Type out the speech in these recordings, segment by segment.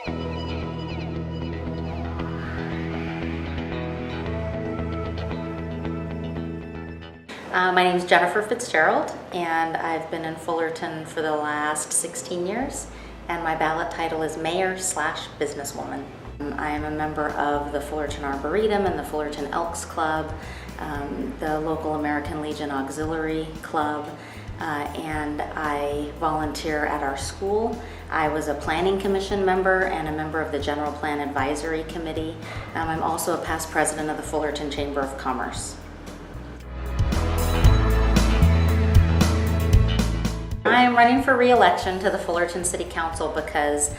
My name is Jennifer Fitzgerald, and I've been in Fullerton for the last 16 years, and my ballot title is Mayor/Businesswoman. I am a member of the Fullerton Arboretum and the Fullerton Elks Club, the local American Legion Auxiliary Club, and I volunteer at our school. I was a Planning Commission member and a member of the General Plan Advisory Committee. I'm also a past president of the Fullerton Chamber of Commerce. I am running for re-election to the Fullerton City Council because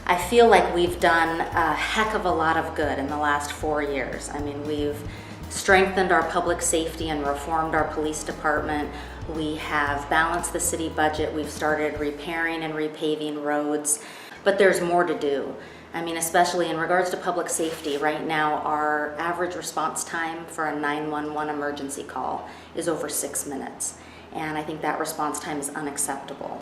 I feel like we've done a heck of a lot of good in the last 4 years. I mean, we've strengthened our public safety and reformed our police department. We have balanced the city budget. We've started repairing and repaving roads, but there's more to do. I mean, especially in regards to public safety, right now our average response time for a 911 emergency call is over 6 minutes. And I think that response time is unacceptable.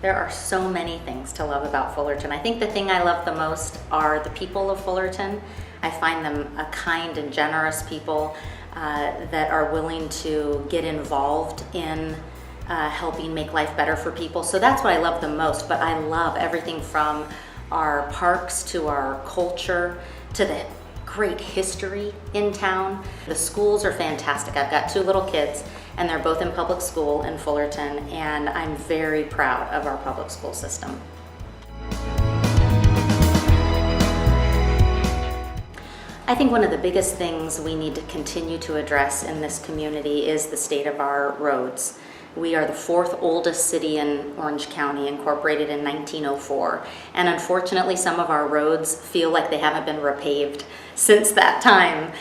There are so many things to love about Fullerton. I think the thing I love the most are the people of Fullerton. I find them a kind and generous people that are willing to get involved in helping make life better for people. So that's what I love the most, but I love everything from our parks to our culture to the great history in town. The schools are fantastic. I've got 2 little kids and they're both in public school in Fullerton, and I'm very proud of our public school system. I think one of the biggest things we need to continue to address in this community is the state of our roads. We are the 4th oldest city in Orange County, incorporated in 1904. And unfortunately, some of our roads feel like they haven't been repaved since that time.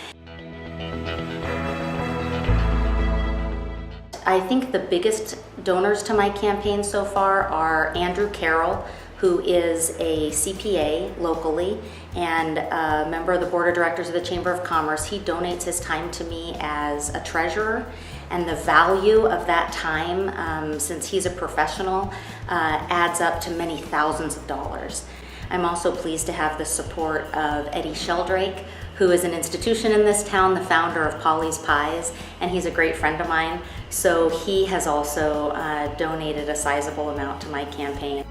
I think the biggest donors to my campaign so far are Andrew Carroll, who is a CPA locally and a member of the board of directors of the Chamber of Commerce. He donates his time to me as a treasurer, and the value of that time, since he's a professional, adds up to many thousands of dollars. I'm also pleased to have the support of Eddie Sheldrake, who is an institution in this town, the founder of Polly's Pies, and he's a great friend of mine. So he has also donated a sizable amount to my campaign.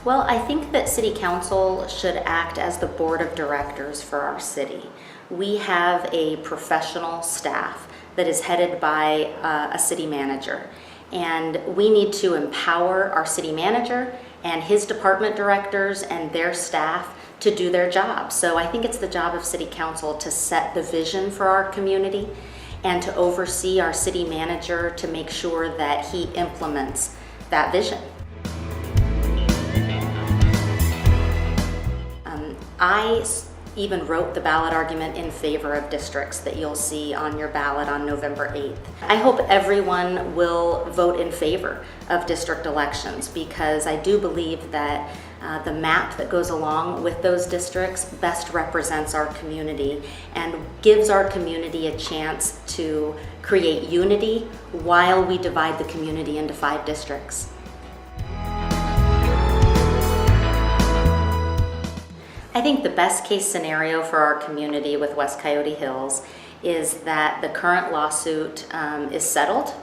Well, I think that City Council should act as the board of directors for our city. We have a professional staff that is headed by a city manager, and we need to empower our city manager and his department directors and their staff to do their job. So I think it's the job of City Council to set the vision for our community and to oversee our city manager to make sure that he implements that vision. I even wrote the ballot argument in favor of districts that you'll see on your ballot on November 8th. I hope everyone will vote in favor of district elections, because I do believe that the map that goes along with those districts best represents our community and gives our community a chance to create unity while we divide the community into 5 districts. I think the best case scenario for our community with West Coyote Hills is that the current lawsuit is settled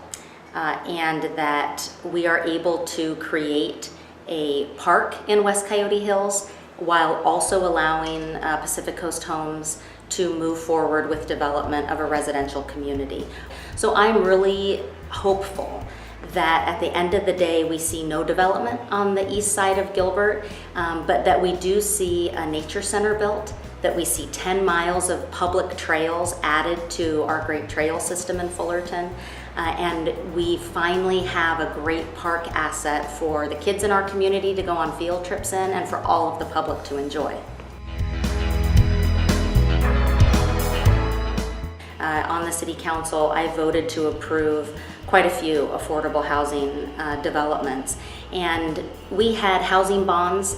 and that we are able to create a park in West Coyote Hills while also allowing Pacific Coast Homes to move forward with development of a residential community. So I'm really hopeful that at the end of the day we see no development on the east side of Gilbert, but that we do see a nature center built, that we see 10 miles of public trails added to our great trail system in Fullerton, and we finally have a great park asset for the kids in our community to go on field trips in and for all of the public to enjoy. On the City Council, I voted to approve quite a few affordable housing developments. And we had housing bonds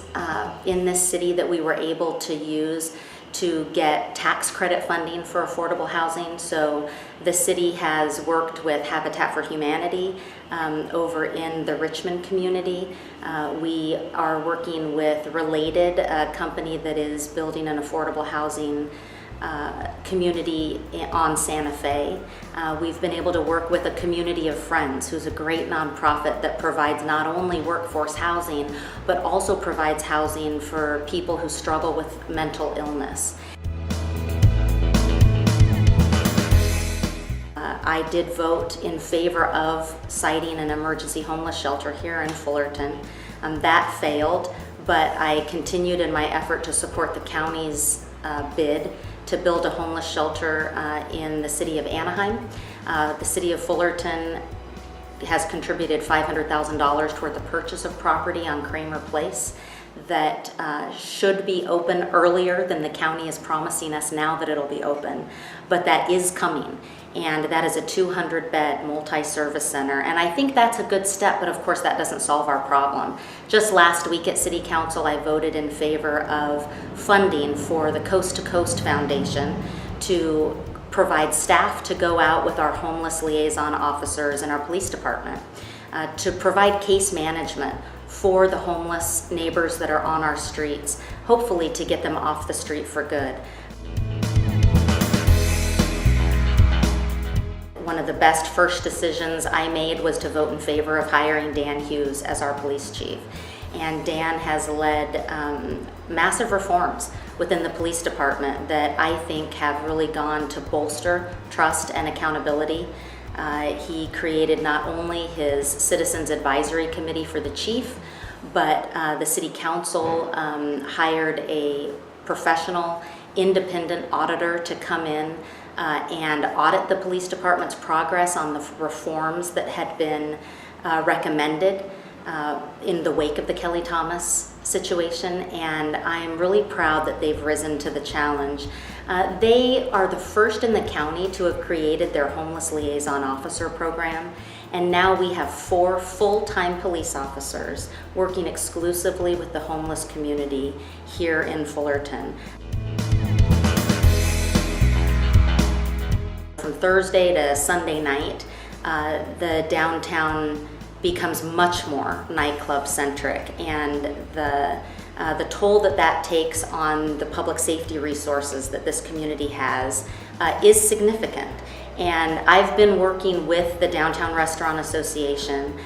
in this city that we were able to use to get tax credit funding for affordable housing. So the city has worked with Habitat for Humanity over in the Richmond community. We are working with Related, a company that is building an affordable housing community on Santa Fe. We've been able to work with a Community of Friends, who's a great nonprofit that provides not only workforce housing, but also provides housing for people who struggle with mental illness. I did vote in favor of citing an emergency homeless shelter here in Fullerton. That failed, but I continued in my effort to support the county's bid to build a homeless shelter in the city of Anaheim. The city of Fullerton has contributed $500,000 toward the purchase of property on Kramer Place that should be open earlier than the county is promising us now that it'll be open, but that is coming. And that is a 200-bed multi-service center. And I think that's a good step, but of course that doesn't solve our problem. Just last week at City Council, I voted in favor of funding for the Coast to Coast Foundation to provide staff to go out with our homeless liaison officers and our police department to provide case management for the homeless neighbors that are on our streets, hopefully to get them off the street for good. One of the best first decisions I made was to vote in favor of hiring Dan Hughes as our police chief. And Dan has led massive reforms within the police department that I think have really gone to bolster trust and accountability. He created not only his Citizens Advisory Committee for the chief, but the City Council hired a professional, independent auditor to come in and audit the police department's progress on the reforms that had been recommended in the wake of the Kelly Thomas situation, and I'm really proud that they've risen to the challenge. They are the first in the county to have created their homeless liaison officer program, and now we have 4 full-time police officers working exclusively with the homeless community here in Fullerton. From Thursday to Sunday night, the downtown becomes much more nightclub centric, and the toll that takes on the public safety resources that this community has is significant. And I've been working with the Downtown Restaurant Association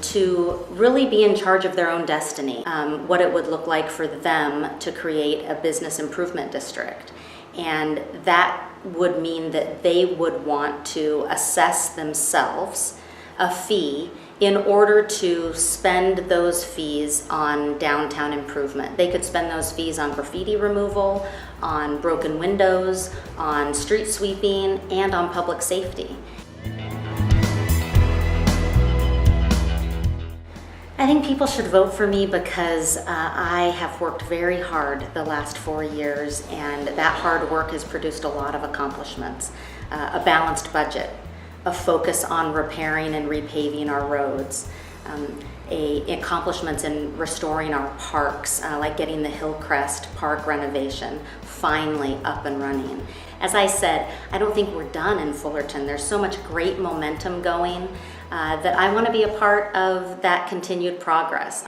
to really be in charge of their own destiny, what it would look like for them to create a business improvement district. And that would mean that they would want to assess themselves a fee in order to spend those fees on downtown improvement. They could spend those fees on graffiti removal, on broken windows, on street sweeping, and on public safety. I think people should vote for me because I have worked very hard the last 4 years, and that hard work has produced a lot of accomplishments. A balanced budget, a focus on repairing and repaving our roads, accomplishments in restoring our parks, like getting the Hillcrest Park renovation finally up and running. As I said, I don't think we're done in Fullerton. There's so much great momentum going that I want to be a part of that continued progress.